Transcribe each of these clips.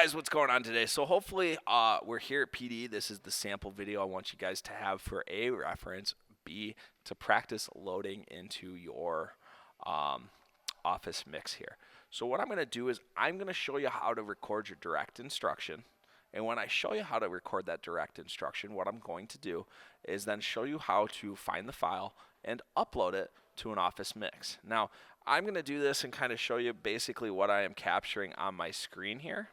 guys, what's going on today? So hopefully we're here at PD. This is the sample video I want you guys to have for A, reference, B, to practice loading into your Office mix here. So what I'm going to do is I'm going to show you how to record your direct instruction. And when I show you how to record that direct instruction, what I'm going to do is then show you how to find the file and upload it to an Office mix. Now, I'm going to do this and kind of show you basically what I am capturing on my screen here.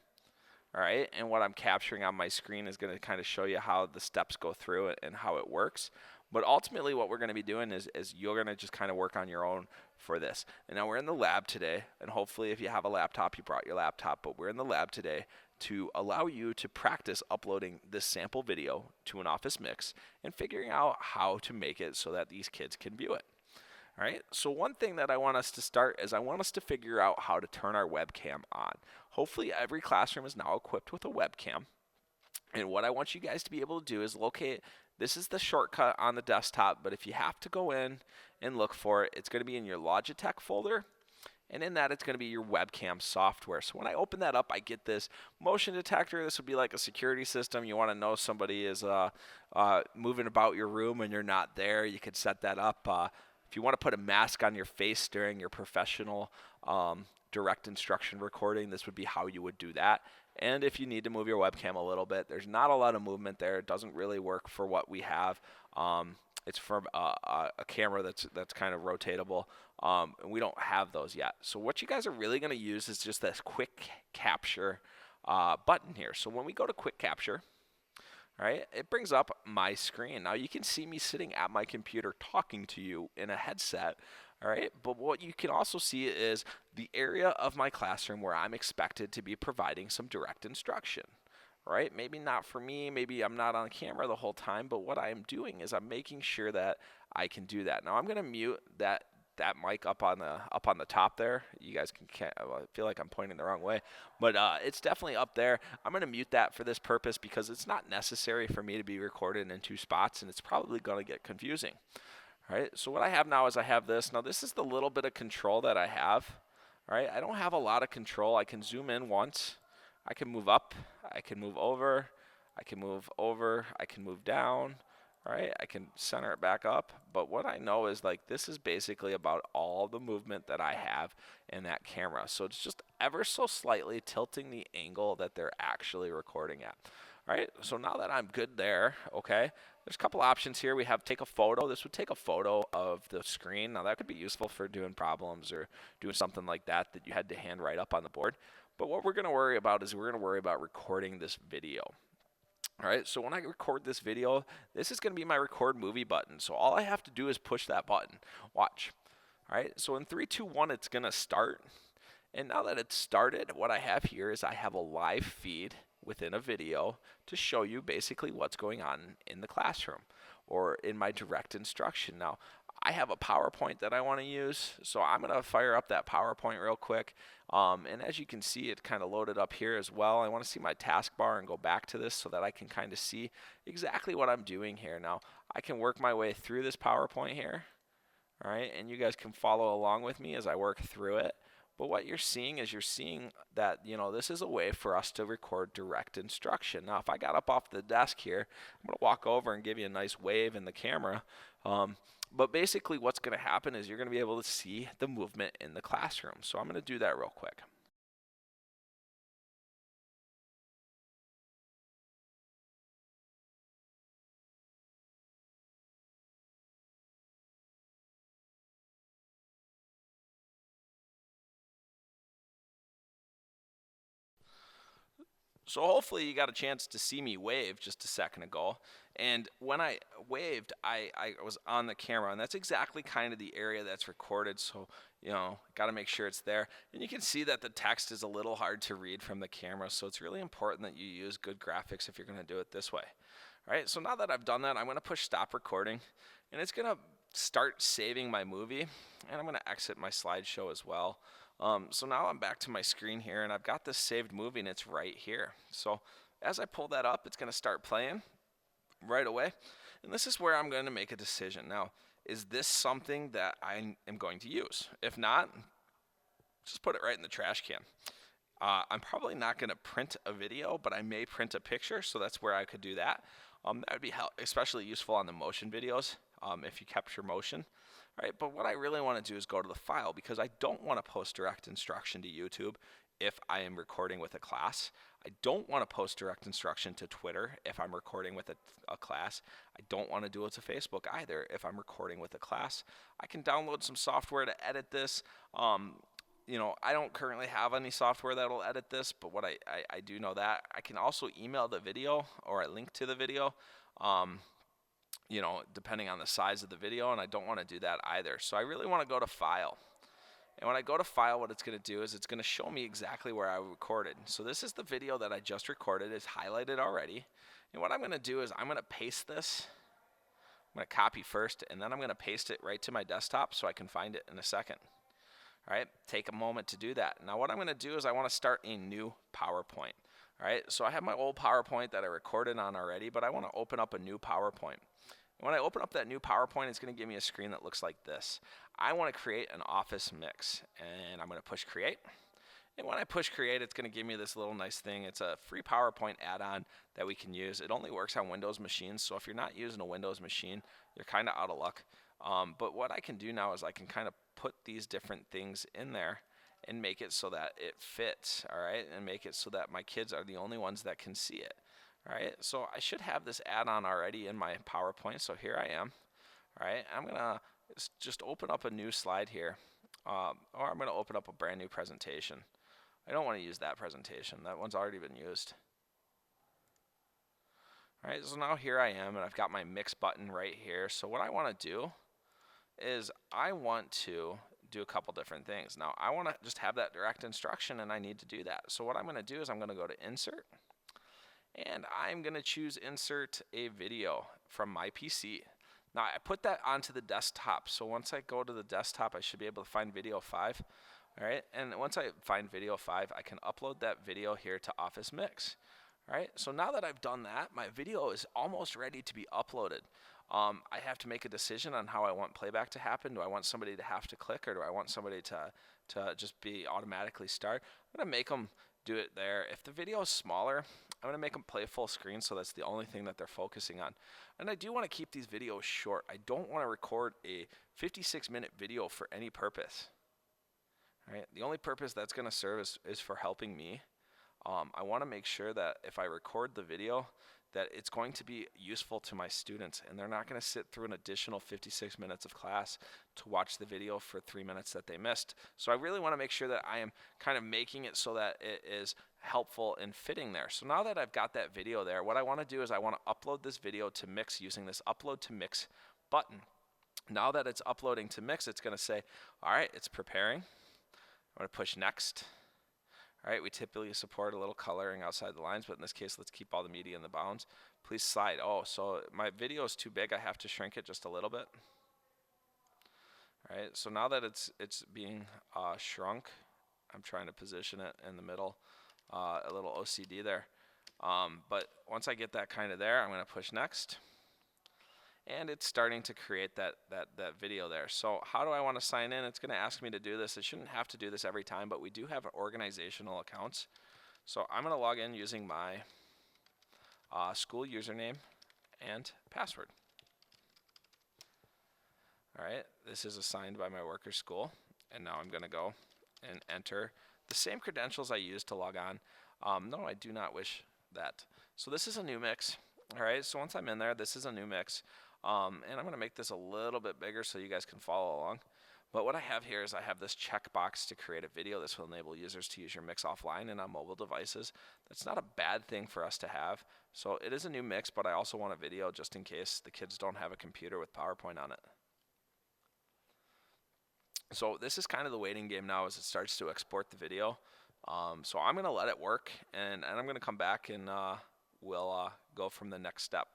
All right, and what I'm capturing on my screen is going to kind of show you how the steps go through it and how it works. But ultimately what we're going to be doing is you're going to just kind of work on your own for this. And now we're in the lab today, and hopefully if you have a laptop, you brought your laptop, but we're in the lab today to allow you to practice uploading this sample video to an Office mix and figuring out how to make it so that these kids can view it. All right, so one thing that I want us to start is I want us to figure out how to turn our webcam on. Hopefully every classroom is now equipped with a webcam. And what I want you guys to be able to do is locate, this is the shortcut on the desktop, but if you have to go in and look for it, it's going to be in your Logitech folder. And in that, it's going to be your Webcam software. So when I open that up, I get this motion detector. This would be like a security system. You want to know somebody is moving about your room and you're not there. You could set that up. If you want to put a mask on your face during your professional direct instruction recording, this would be how you would do that. And if you need to move your webcam a little bit, there's not a lot of movement there. It doesn't really work for what we have. It's from a camera that's kind of rotatable. And we don't have those yet. So what you guys are really going to use is just this quick capture button here. So when we go to quick capture, all right, it brings up my screen. Now you can see me sitting at my computer talking to you in a headset. All right, but what you can also see is the area of my classroom where I'm expected to be providing some direct instruction. Right? Maybe not for me, maybe I'm not on camera the whole time, but what I am doing is I'm making sure that I can do that. Now I'm going to mute that mic up on the top there. You guys can't, I feel like I'm pointing the wrong way, but it's definitely up there. I'm going to mute that for this purpose because it's not necessary for me to be recorded in two spots, and it's probably going to get confusing. All right, so what I have now is I have this. Now this is the little bit of control that I have. All right, I don't have a lot of control. I can zoom in once. I can move up, I can move over, I can move over, I can move down, all right? I can center it back up, but what I know is like this is basically about all the movement that I have in that camera. So it's just ever so slightly tilting the angle that they're actually recording at. All right, so now that I'm good there, okay, there's a couple options here. We have take a photo. This would take a photo of the screen. Now that could be useful for doing problems or doing something like that you had to hand write up on the board. But what we're going to worry about is we're going to worry about recording this video. All right, so when I record this video, this is going to be my record movie button. So all I have to do is push that button. Watch. All right, so in 3, 2, 1, it's going to start. And now that it's started, what I have here is I have a live feed within a video to show you basically what's going on in the classroom or in my direct instruction. Now, I have a PowerPoint that I want to use, so I'm going to fire up that PowerPoint real quick. And as you can see, it kind of loaded up here as well. I want to see my taskbar and go back to this so that I can kind of see exactly what I'm doing here. Now, I can work my way through this PowerPoint here, all right, and you guys can follow along with me as I work through it. But what you're seeing is you're seeing that, you know, this is a way for us to record direct instruction. Now, if I got up off the desk here, I'm going to walk over and give you a nice wave in the camera. But basically what's going to happen is you're going to be able to see the movement in the classroom. So I'm going to do that real quick. So hopefully you got a chance to see me wave just a second ago. And when I waved, I was on the camera, and that's exactly kind of the area that's recorded. So, you know, got to make sure it's there. And you can see that the text is a little hard to read from the camera. So it's really important that you use good graphics if you're going to do it this way. All right, so now that I've done that, I'm going to push stop recording, and it's going to start saving my movie. And I'm going to exit my slideshow as well. So now I'm back to my screen here, and I've got this saved movie, and it's right here. So as I pull that up, it's going to start playing right away. And this is where I'm going to make a decision. Now, is this something that I am going to use? If not, just put it right in the trash can. I'm probably not going to print a video, but I may print a picture, so that's where I could do that. That would be especially useful on the motion videos if you capture motion. Right, but what I really want to do is go to the file because I don't want to post direct instruction to YouTube if I am recording with a class. I don't want to post direct instruction to Twitter if I'm recording with a class. I don't want to do it to Facebook either if I'm recording with a class. I can download some software to edit this. You know, I don't currently have any software that will edit this, but what I do know that I can also email the video or a link to the video. You know, depending on the size of the video, and I don't want to do that either. So I really want to go to File. And when I go to File, what it's going to do is it's going to show me exactly where I recorded. So this is the video that I just recorded. It's highlighted already. And what I'm going to do is I'm going to paste this. I'm going to copy first, and then I'm going to paste it right to my desktop so I can find it in a second. All right, take a moment to do that. Now what I'm going to do is I want to start a new PowerPoint. All right, so I have my old PowerPoint that I recorded on already, but I want to open up a new PowerPoint. When I open up that new PowerPoint, it's going to give me a screen that looks like this. I want to create an office mix, and I'm going to push create. And when I push create, it's going to give me this little nice thing. It's a free PowerPoint add-on that we can use. It only works on Windows machines, so if you're not using a Windows machine, you're kind of out of luck. But what I can do now is I can kind of put these different things in there and make it so that it fits, all right, and make it so that my kids are the only ones that can see it. All right, so I should have this add-on already in my PowerPoint, so here I am. All right, I'm going to just open up a new slide here, or I'm going to open up a brand new presentation. I don't want to use that presentation. That one's already been used. All right, so now here I am, and I've got my mix button right here. So what I want to do is I want to do a couple different things. Now, I want to just have that direct instruction, and I need to do that. So what I'm going to do is I'm going to go to Insert, and I'm going to choose Insert a Video from my PC. Now I put that onto the desktop, so once I go to the desktop I should be able to find video 5. Alright, and once I find video 5 I can upload that video here to Office Mix. Alright, so now that I've done that, my video is almost ready to be uploaded. I have to make a decision on how I want playback to happen. Do I want somebody to have to click, or do I want somebody to just be automatically start? I'm going to make them do it there. If the video is smaller, I'm going to make them play full screen so that's the only thing that they're focusing on. And I do want to keep these videos short. I don't want to record a 56-minute video for any purpose. All right? The only purpose that's going to serve is for helping me. I want to make sure that if I record the video, that it's going to be useful to my students, and they're not going to sit through an additional 56 minutes of class to watch the video for 3 minutes that they missed. So I really want to make sure that I am kind of making it so that it is helpful in fitting there. So now that I've got that video there, what I want to do is I want to upload this video to Mix using this Upload to Mix button. Now that it's uploading to Mix, it's going to say, all right, it's preparing. I'm going to push Next. All right, we typically support a little coloring outside the lines, but in this case, let's keep all the media in the bounds. Please slide. Oh, so my video is too big. I have to shrink it just a little bit. All right, so now that it's being shrunk, I'm trying to position it in the middle, a little OCD there. But once I get that kind of there, I'm going to push Next. And it's starting to create that video there. So how do I want to sign in? It's going to ask me to do this. It shouldn't have to do this every time, but we do have organizational accounts. So I'm going to log in using my school username and password. All right, this is assigned by my worker school, and now I'm going to go and enter the same credentials I used to log on. No, I do not wish that. So this is a new mix. All right, so once I'm in there, this is a new mix. And I'm going to make this a little bit bigger so you guys can follow along. But what I have here is I have this checkbox to create a video. This will enable users to use your mix offline and on mobile devices. That's not a bad thing for us to have. So it is a new mix, but I also want a video just in case the kids don't have a computer with PowerPoint on it. So this is kind of the waiting game now as it starts to export the video. So I'm going to let it work, and I'm going to come back and we'll go from the next step.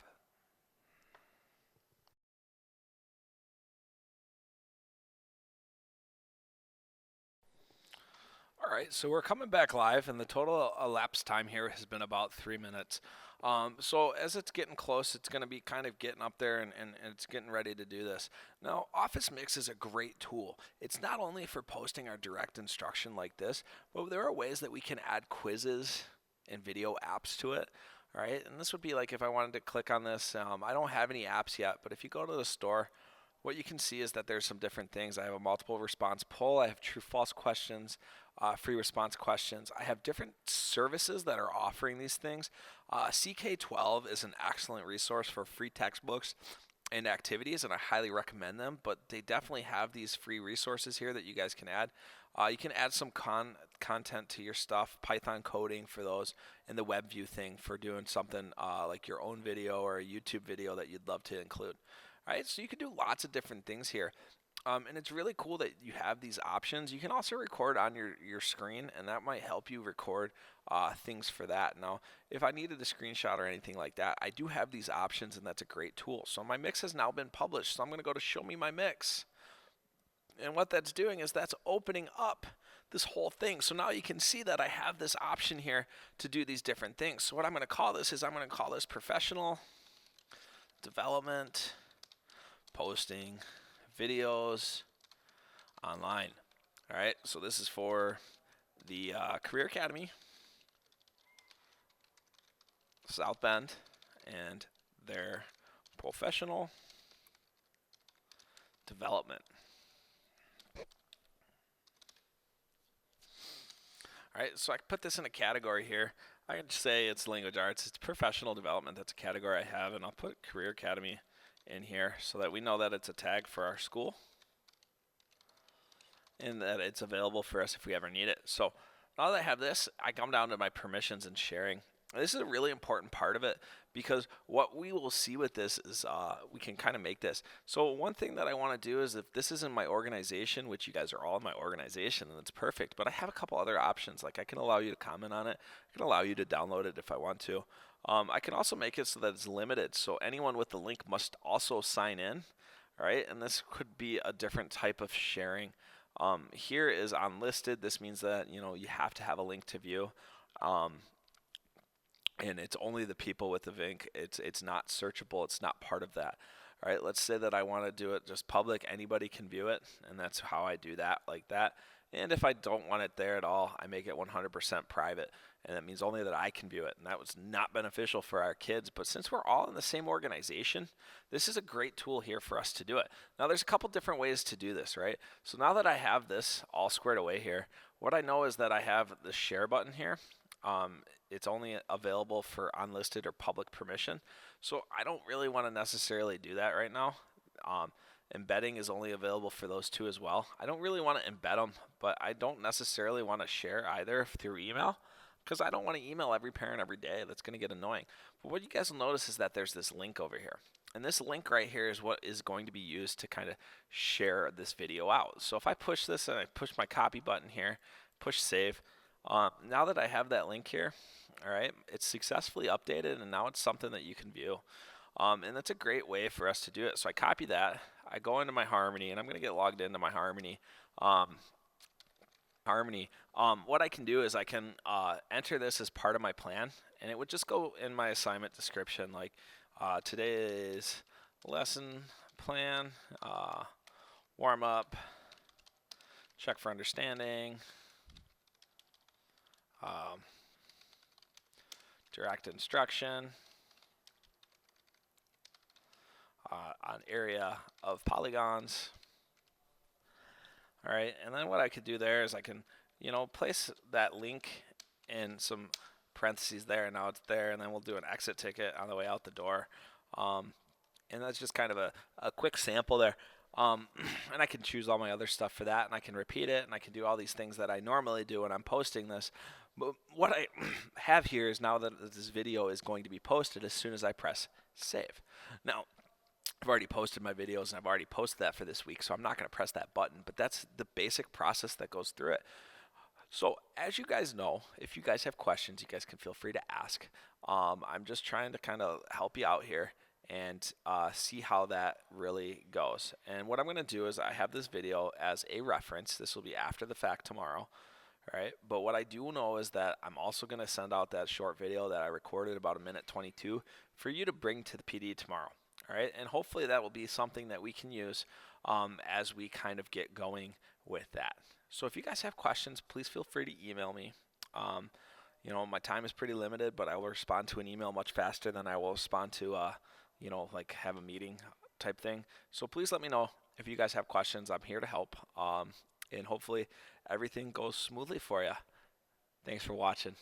All right, so we're coming back live, and the total elapsed time here has been about 3 minutes. So as it's getting close, it's going to be kind of getting up there, and it's getting ready to do this. Now, Office Mix is a great tool. It's not only for posting our direct instruction like this, but there are ways that we can add quizzes and video apps to it. All right, and this would be like if I wanted to click on this. I don't have any apps yet, but if you go to the store, what you can see is that there's some different things. I have a multiple response poll. I have true-false questions, free response questions. I have different services that are offering these things. CK12 is an excellent resource for free textbooks and activities, and I highly recommend them. But they definitely have these free resources here that you guys can add. You can add some content to your stuff, Python coding for those, and the web view thing for doing something like your own video or a YouTube video that you'd love to include. All right, so you can do lots of different things here. And it's really cool that you have these options. You can also record on your screen, and that might help you record things for that. Now, if I needed a screenshot or anything like that, I do have these options, and that's a great tool. So my mix has now been published, so I'm going to go to Show Me My Mix. And what that's doing is that's opening up this whole thing. So now you can see that I have this option here to do these different things. So what I'm going to call this is I'm going to call this Professional Development Posting Videos Online. All right, so this is for the Career Academy, South Bend, and their professional development. All right, so I can put this in a category here. I can say it's language arts, it's professional development. That's a category I have, and I'll put Career Academy in here so that we know that it's a tag for our school and that it's available for us if we ever need it. So now that I have this, I come down to my permissions and sharing. This is a really important part of it because what we will see with this is we can kind of make this. So one thing that I want to do is if this is in my organization, which you guys are all in my organization, then it's perfect. But I have a couple other options. Like I can allow you to comment on it. I can allow you to download it if I want to. I can also make it so that it's limited. So anyone with the link must also sign in. All right, and this could be a different type of sharing. Here is unlisted. This means that you have to have a link to view. And it's only the people with the link. It's not searchable. It's not part of that. All right, let's say that I want to do it just public. Anybody can view it, and that's how I do that, like that. And if I don't want it there at all, I make it 100% private, and that means only that I can view it. And that was not beneficial for our kids, but since we're all in the same organization, this is a great tool here for us to do it. Now, there's a couple different ways to do this, right? So now that I have this all squared away here, what I know is that I have the share button here. It's only available for unlisted or public permission. So I don't really want to necessarily do that right now. Embedding is only available for those two as well. I don't really want to embed them, but I don't necessarily want to share either through email because I don't want to email every parent every day. That's going to get annoying. But what you guys will notice is that there's this link over here. And this link right here is what is going to be used to kind of share this video out. So if I push this and I push my copy button here, push save, now that I have that link here, all right, it's successfully updated, and now it's something that you can view. And that's a great way for us to do it. So I copy that. I go into my Harmony, and I'm going to get logged into my Harmony. What I can do is I can enter this as part of my plan, and it would just go in my assignment description, like today's lesson plan, warm up, check for understanding, direct instruction on area of polygons. All right, and then what I could do there is I can, place that link in some parentheses there, and now it's there, and then we'll do an exit ticket on the way out the door. And that's just kind of a quick sample there. And I can choose all my other stuff for that, and I can repeat it, and I can do all these things that I normally do when I'm posting this. But what I have here is now that this video is going to be posted as soon as I press save. Now, I've already posted my videos, and I've already posted that for this week, so I'm not going to press that button, but that's the basic process that goes through it. So as you guys know, if you guys have questions, you guys can feel free to ask. I'm just trying to kind of help you out here and see how that really goes. And what I'm going to do is I have this video as a reference. This will be after the fact tomorrow. All right. But what I do know is that I'm also going to send out that short video that I recorded about a minute 22 for you to bring to the PD tomorrow. All right. And hopefully that will be something that we can use as we kind of get going with that. So if you guys have questions, please feel free to email me. You know, my time is pretty limited, but I will respond to an email much faster than I will respond to, you know, like have a meeting type thing. So please let me know if you guys have questions. I'm here to help. And hopefully everything goes smoothly for you. Thanks for watching.